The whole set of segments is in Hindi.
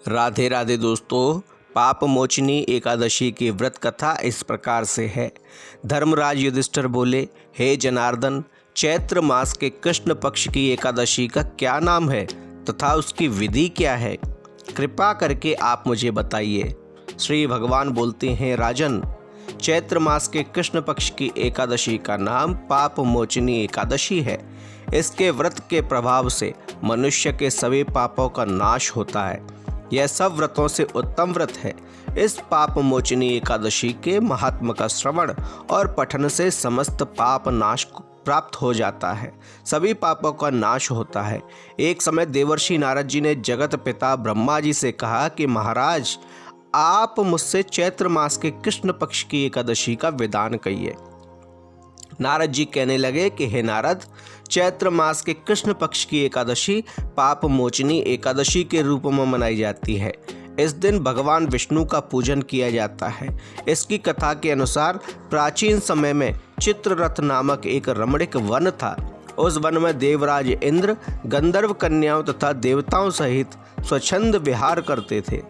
राधे राधे दोस्तों। पाप मोचनी एकादशी की व्रत कथा इस प्रकार से है। धर्मराज युधिष्ठिर बोले, हे जनार्दन, चैत्र मास के कृष्ण पक्ष की एकादशी का क्या नाम है तथा उसकी विधि क्या है? कृपा करके आप मुझे बताइए। श्री भगवान बोलते हैं, राजन, चैत्र मास के कृष्ण पक्ष की एकादशी का नाम पाप मोचनी एकादशी है। इसके व्रत के प्रभाव से मनुष्य के सभी पापों का नाश होता है। यह सब व्रतों से उत्तम व्रत है। इस पाप मोचनी एकादशी के महात्म का श्रवण और पठन से समस्त पाप नाश प्राप्त हो जाता है, सभी पापों का नाश होता है। एक समय देवर्षि नारद जी ने जगत पिता ब्रह्मा जी से कहा कि महाराज, आप मुझसे चैत्र मास के कृष्ण पक्ष की एकादशी का विधान कहिए। नारद जी कहने लगे कि हे नारद, चैत्र मास के कृष्ण पक्ष की एकादशी पाप मोचनी एकादशी के रूप में मनाई जाती है। इस दिन भगवान विष्णु का पूजन किया जाता है। इसकी कथा के अनुसार प्राचीन समय में चित्ररथ नामक एक रमणीक वन था। उस वन में देवराज इंद्र गंधर्व कन्याओं तथा देवताओं सहित स्वच्छंद विहार करते थे।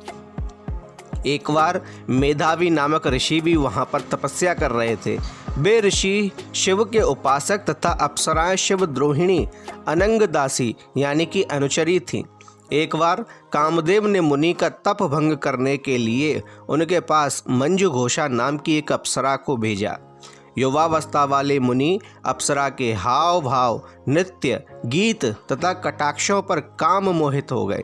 एक बार मेधावी नामक ऋषि भी वहां पर तपस्या कर रहे थे। वे ऋषि शिव के उपासक तथा अप्सराएं शिव द्रोहिणी अनंगदासी यानी कि अनुचरी थीं। एक बार कामदेव ने मुनि का तप भंग करने के लिए उनके पास मंजू घोषा नाम की एक अप्सरा को भेजा। युवावस्था वाले मुनि अप्सरा के हाव भाव, नृत्य, गीत तथा कटाक्षों पर काम मोहित हो गए।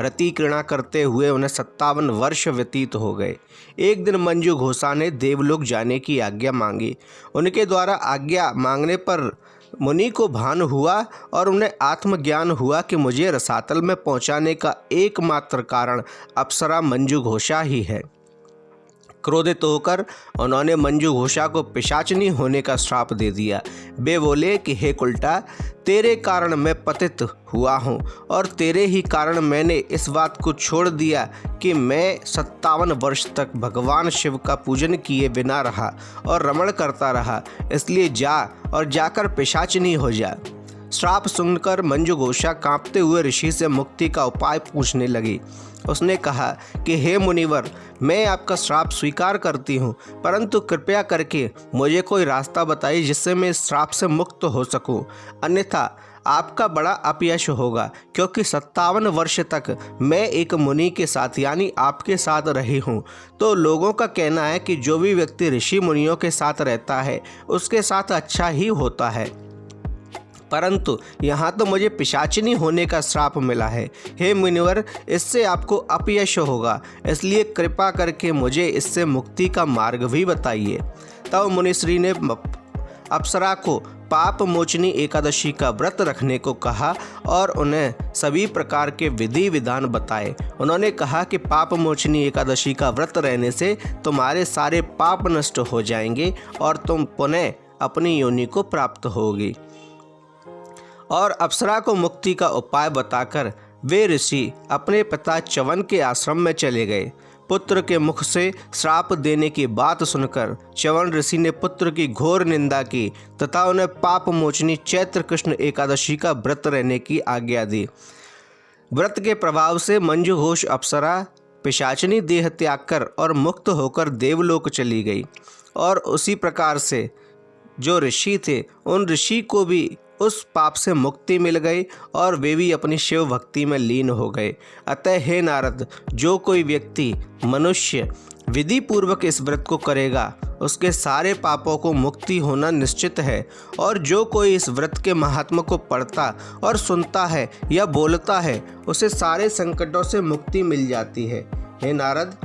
रति क्रीड़ा करते हुए उन्हें 57 वर्ष व्यतीत हो गए। एक दिन मंजू घोषा ने देवलोक जाने की आज्ञा मांगी। उनके द्वारा आज्ञा मांगने पर मुनि को भान हुआ और उन्हें आत्मज्ञान हुआ कि मुझे रसातल में पहुंचाने का एकमात्र कारण अप्सरा मंजू घोषा ही है। क्रोधित होकर उन्होंने मंजू घोषा को पिशाचनी होने का श्राप दे दिया। वे बोले कि हे कुल्टा, तेरे कारण मैं पतित हुआ हूँ और तेरे ही कारण मैंने इस बात को छोड़ दिया कि मैं 57 वर्ष तक भगवान शिव का पूजन किए बिना रहा और रमण करता रहा। इसलिए जा और जाकर पिशाचनी हो जा। श्राप सुनकर मंजू घोषा कांपते हुए ऋषि से मुक्ति का उपाय पूछने लगी। उसने कहा कि हे मुनिवर, मैं आपका श्राप स्वीकार करती हूँ, परंतु कृपया करके मुझे कोई रास्ता बताइए जिससे मैं इस श्राप से मुक्त हो सकूँ, अन्यथा आपका बड़ा अपयश होगा, क्योंकि 57 वर्ष तक मैं एक मुनि के साथ यानी आपके साथ रही हूँ। तो लोगों का कहना है कि जो भी व्यक्ति ऋषि मुनियों के साथ रहता है उसके साथ अच्छा ही होता है, परंतु यहाँ तो मुझे पिशाचिनी होने का श्राप मिला है। हे मुनिवर, इससे आपको अपयश होगा, इसलिए कृपा करके मुझे इससे मुक्ति का मार्ग भी बताइए। तब मुनिश्री ने अप्सरा को पाप मोचनी एकादशी का व्रत रखने को कहा और उन्हें सभी प्रकार के विधि विधान बताए। उन्होंने कहा कि पाप मोचनी एकादशी का व्रत रहने से तुम्हारे सारे पाप नष्ट हो जाएंगे और तुम पुनः अपनी योनि को प्राप्त होगी। और अप्सरा को मुक्ति का उपाय बताकर वे ऋषि अपने पिता च्यवन के आश्रम में चले गए। पुत्र के मुख से श्राप देने की बात सुनकर च्यवन ऋषि ने पुत्र की घोर निंदा की तथा उन्हें पाप मोचनी चैत्र कृष्ण एकादशी का व्रत रहने की आज्ञा दी। व्रत के प्रभाव से मंजू घोष अप्सरा पिशाचनी देह त्याग कर और मुक्त होकर देवलोक चली गई। और उसी प्रकार से जो ऋषि थे उन ऋषि को भी उस पाप से मुक्ति मिल गई और वे भी अपनी शिव भक्ति में लीन हो गए। अतः हे नारद, जो कोई व्यक्ति मनुष्य विधि पूर्वक इस व्रत को करेगा उसके सारे पापों को मुक्ति होना निश्चित है। और जो कोई इस व्रत के महात्मा को पढ़ता और सुनता है या बोलता है उसे सारे संकटों से मुक्ति मिल जाती है। हे नारद,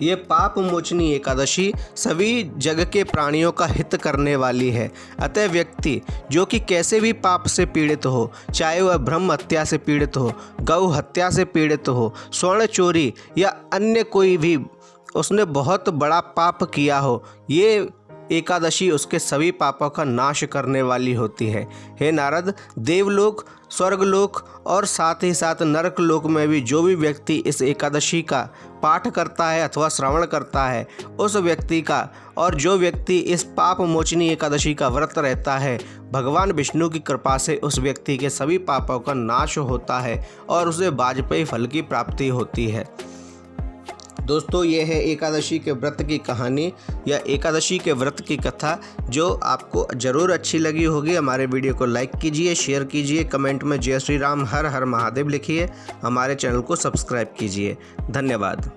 ये पाप मोचनी एकादशी सभी जग के प्राणियों का हित करने वाली है। अतः व्यक्ति जो कि कैसे भी पाप से पीड़ित हो, चाहे वह ब्रह्म हत्या से पीड़ित हो, गौ हत्या से पीड़ित हो, स्वर्ण चोरी या अन्य कोई भी उसने बहुत बड़ा पाप किया हो, ये एकादशी उसके सभी पापों का नाश करने वाली होती है। हे नारद, देवलोक स्वर्गलोक और साथ ही साथ नरक लोक में भी जो भी व्यक्ति इस एकादशी का पाठ करता है अथवा श्रवण करता है उस व्यक्ति का, और जो व्यक्ति इस पाप मोचनी एकादशी का व्रत रहता है, भगवान विष्णु की कृपा से उस व्यक्ति के सभी पापों का नाश होता है और उसे वाजपेयी फल की प्राप्ति होती है। दोस्तों, ये है एकादशी के व्रत की कहानी या एकादशी के व्रत की कथा, जो आपको ज़रूर अच्छी लगी होगी। हमारे वीडियो को लाइक कीजिए, शेयर कीजिए, कमेंट में जय श्री राम हर हर महादेव लिखिए, हमारे चैनल को सब्सक्राइब कीजिए। धन्यवाद।